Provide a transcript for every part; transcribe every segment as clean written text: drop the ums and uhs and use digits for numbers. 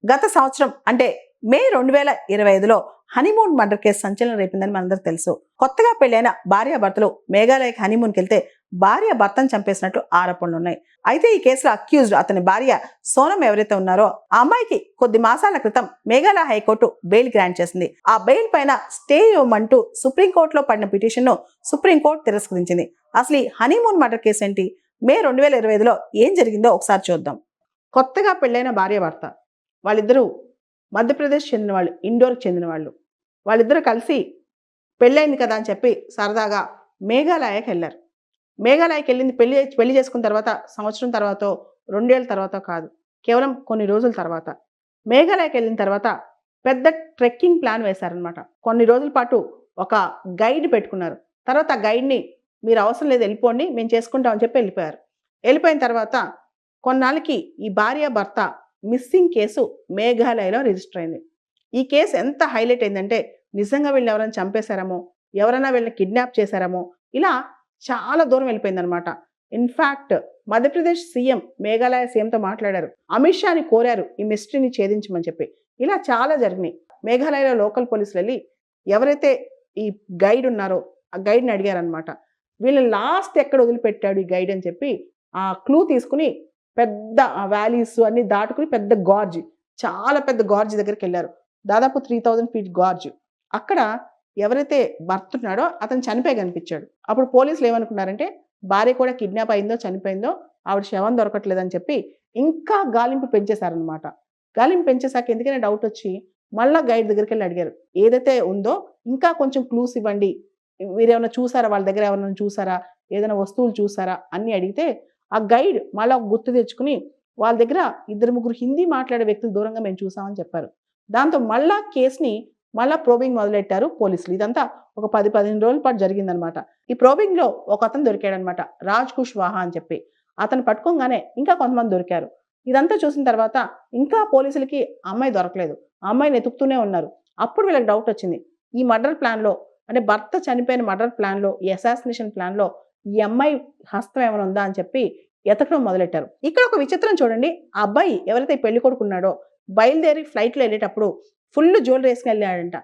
గత సంవత్సరం అంటే మే 2025లో హనీమూన్ మర్డర్ కేసు సంచలనం రేపిందని మనందరికి తెలుసు. కొత్తగా పెళ్లైన భార్యాభర్తలు మేఘాలయకి హనీమూన్కి వెళ్తే భార్య భర్తను చంపేసినట్లు ఆరోపణలు ఉన్నాయి. అయితే ఈ కేసులో అక్యూజ్డ్ అతని భార్య సోనం ఎవరైతే ఉన్నారో ఆ అమ్మాయికి కొద్ది మాసాల క్రితం మేఘాలయ హైకోర్టు బెయిల్ గ్రాంట్ చేసింది. ఆ బెయిల్ పైన స్టే ఇవ్వమంటూ సుప్రీంకోర్టులో పడిన పిటిషన్ ను సుప్రీంకోర్టు తిరస్కరించింది. అసలు ఈ హనీమూన్ మర్డర్ కేసు ఏంటి, మే 2025లో ఏం జరిగిందో ఒకసారి చూద్దాం. కొత్తగా పెళ్లైన భార్య భర్త వాళ్ళిద్దరూ మధ్యప్రదేశ్ చెందిన వాళ్ళు, ఇండోర్కి చెందిన వాళ్ళు. వాళ్ళిద్దరూ కలిసి పెళ్ళైంది కదా అని చెప్పి సరదాగా మేఘాలయకి వెళ్ళారు. మేఘాలయకి వెళ్ళింది పెళ్లి చేసుకున్న తర్వాత సంవత్సరం తర్వాతో 2 ఏళ్ళ తర్వాత కాదు, కేవలం కొన్ని రోజుల తర్వాత. మేఘాలయకి వెళ్ళిన తర్వాత పెద్ద ట్రెక్కింగ్ ప్లాన్ వేశారనమాట. కొన్ని రోజుల పాటు ఒక గైడ్ పెట్టుకున్నారు. తర్వాత ఆ గైడ్ని మీరు అవసరం లేదు వెళ్ళిపోండి, మేము చేసుకుంటామని చెప్పి వెళ్ళిపోయారు. వెళ్ళిపోయిన తర్వాత కొన్నాళ్ళకి ఈ భార్య భర్త మిస్సింగ్ కేసు మేఘాలయలో రిజిస్టర్ అయింది. ఈ కేసు ఎంత హైలైట్ అయిందంటే నిజంగా వీళ్ళని ఎవరైనా చంపేశారేమో, ఎవరైనా వీళ్ళని కిడ్నాప్ చేశారేమో, ఇలా చాలా దూరం వెళ్ళిపోయిందనమాట. ఇన్ఫ్యాక్ట్ మధ్యప్రదేశ్ సీఎం మేఘాలయ సీఎంతో మాట్లాడారు. అమిత్ షాని కోరారు ఈ మిస్టరీని ఛేదించమని చెప్పి. ఇలా చాలా జరిగినాయి. మేఘాలయలో లోకల్ పోలీసులు వెళ్ళి ఎవరైతే ఈ గైడ్ ఉన్నారో ఆ గైడ్ని అడిగారనమాట. వీళ్ళని లాస్ట్ ఎక్కడ వదిలిపెట్టాడు ఈ గైడ్ అని చెప్పి ఆ క్లూ తీసుకుని పెద్ద వ్యాలీస్ అన్ని దాటుకుని పెద్ద గార్జ్, చాలా పెద్ద గార్జ్ దగ్గరికి వెళ్ళారు. దాదాపు 3000 ఫీట్ గార్జ్. అక్కడ ఎవరైతే భర్త ఉన్నాడో అతను చనిపోయి కనిపించాడు. అప్పుడు పోలీసులు ఏమనుకున్నారంటే భార్య కూడా కిడ్నాప్ అయిందో చనిపోయిందో, ఆవిడ శవం దొరకట్లేదని చెప్పి ఇంకా గాలింపు పెంచేశారనమాట. గాలింపు పెంచేశాక ఎందుకైనా డౌట్ వచ్చి మళ్ళా గైడ్ దగ్గరికి వెళ్ళి అడిగారు, ఏదైతే ఉందో ఇంకా కొంచెం క్లూస్ ఇవ్వండి, మీరేమైనా చూసారా, వాళ్ళ దగ్గర ఎవరైనా చూసారా, ఏదైనా వస్తువులు చూసారా అన్ని అడిగితే ఆ గైడ్ మళ్ళీ గుర్తు తెచ్చుకుని వాళ్ళ దగ్గర 2-3 హిందీ మాట్లాడే వ్యక్తులు దూరంగా మేము చూసామని చెప్పారు. దాంతో మళ్ళా కేసుని మళ్ళా ప్రోబింగ్ మొదలెట్టారు పోలీసులు. ఇదంతా ఒక 10-15 రోజుల పాటు జరిగిందనమాట. ఈ ప్రోబింగ్ లో ఒక అతను దొరికాడనమాట, రాజ్ కుష్వాహా అని చెప్పి. అతను పట్టుకోగానే ఇంకా కొంతమంది దొరికారు. ఇదంతా చూసిన తర్వాత ఇంకా పోలీసులకి అమ్మాయి దొరకలేదు. ఆ అమ్మాయిని ఎతుకుతూనే ఉన్నారు. అప్పుడు వీళ్ళకి డౌట్ వచ్చింది, ఈ మర్డర్ ప్లాన్ లో అంటే భర్త చనిపోయిన మర్డర్ ప్లాన్ లో, ఈ అసాసినేషన్ ప్లాన్ లో ఈ అమ్మాయి హస్తం ఏమైనా ఉందా అని చెప్పి ఎతకడం మొదలెట్టారు. ఇక్కడ ఒక విచిత్రం చూడండి. ఆ అబ్బాయి ఎవరైతే పెళ్లి కొడుకున్నాడో బయలుదేరి ఫ్లైట్లో వెళ్ళేటప్పుడు ఫుల్ జ్యువెలరీ వేసుకుని వెళ్ళాడంట.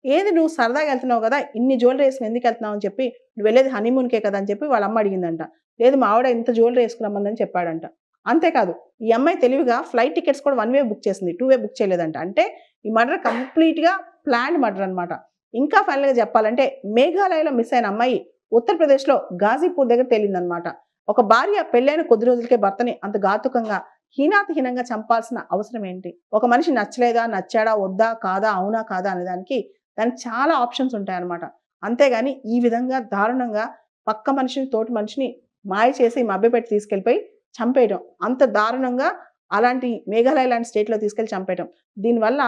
ఏది నువ్వు సరదాగా వెళ్తున్నావు కదా, ఇన్ని జ్యువెలరీ వేసుకుని ఎందుకు వెళ్తున్నావు అని చెప్పి, నువ్వు వెళ్ళేది హనీమూన్కే కదా అని చెప్పి వాళ్ళ అమ్మ అడిగిందంట. లేదు మా ఆవిడ ఇంత జ్యువెలరీ వేసుకురమ్మందని చెప్పాడంట. అంతేకాదు ఈ అమ్మాయి తెలివిగా ఫ్లైట్ టికెట్స్ కూడా 1 వే బుక్ చేసింది, 2 వే బుక్ చేయలేదంట. అంటే ఈ మర్డర్ కంప్లీట్గా ప్లాన్డ్ మర్డర్ అనమాట. ఇంకా ఫైనల్గా చెప్పాలంటే మేఘాలయలో మిస్ అయిన అమ్మాయి ఉత్తరప్రదేశ్లో గాజీపూర్ దగ్గర తేలిందనమాట. ఒక భార్య పెళ్ళైన కొద్ది రోజులకే భర్తని అంత ఘాతుకంగా హీనాతిహీనంగా చంపాల్సిన అవసరం ఏంటి? ఒక మనిషి నచ్చలేదా, నచ్చాడా, వద్దా, కాదా, అవునా కాదా అనే దానికి చాలా ఆప్షన్స్ ఉంటాయన్నమాట. అంతేగాని ఈ విధంగా దారుణంగా పక్క మనిషిని, తోటి మనిషిని మాయ చేసి మభ్యపెట్టి తీసుకెళ్ళిపోయి చంపేయడం, అంత దారుణంగా అలాంటి మేఘాలయ లాంటి స్టేట్లో తీసుకెళ్ళి చంపేయడం. దీనివల్ల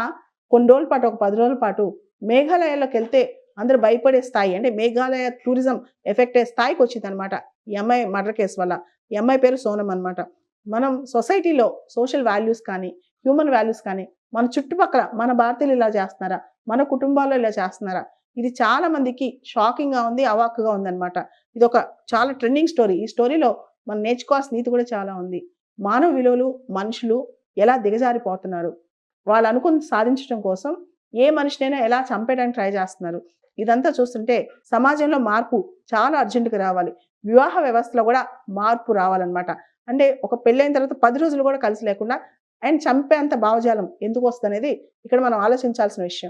కొన్ని రోజుల పాటు, ఒక 10 రోజుల పాటు మేఘాలయలోకి వెళ్తే అందరూ భయపడే స్థాయి, అంటే మేఘాలయ టూరిజం ఎఫెక్ట్ అయ్యే స్థాయికి వచ్చింది అనమాట ఈ అమ్మాయి మర్డర్ కేసు వల్ల. ఈ అమ్మాయి పేరు సోనం అనమాట. మనం సొసైటీలో సోషల్ వాల్యూస్ కానీ, హ్యూమన్ వాల్యూస్ కానీ, మన చుట్టుపక్కల మన భారతీయులు ఇలా చేస్తున్నారా, మన కుటుంబాల్లో ఇలా చేస్తున్నారా, ఇది చాలా మందికి షాకింగ్గా ఉంది, అవాక్కుగా ఉందన్నమాట. ఇది ఒక చాలా ట్రెండింగ్ స్టోరీ. ఈ స్టోరీలో మనం నేర్చుకోవాల్సిన నీతి కూడా చాలా ఉంది. మానవ విలువలు, మనుషులు ఎలా దిగజారిపోతున్నారు, వాళ్ళు అనుకుని సాధించడం కోసం ఏ మనిషినైనా ఎలా చంపేయడానికి ట్రై చేస్తున్నారు. ఇదంతా చూస్తుంటే సమాజంలో మార్పు చాలా అర్జెంటుగా రావాలి. వివాహ వ్యవస్థలో కూడా మార్పు రావాలన్నమాట. అంటే ఒక పెళ్ళైన తర్వాత 10 రోజులు కూడా కలిసి లేకుండా అండ్ చంపేంత భావజాలం ఎందుకు వస్తుంది అనేది ఇక్కడ మనం ఆలోచించాల్సిన విషయం.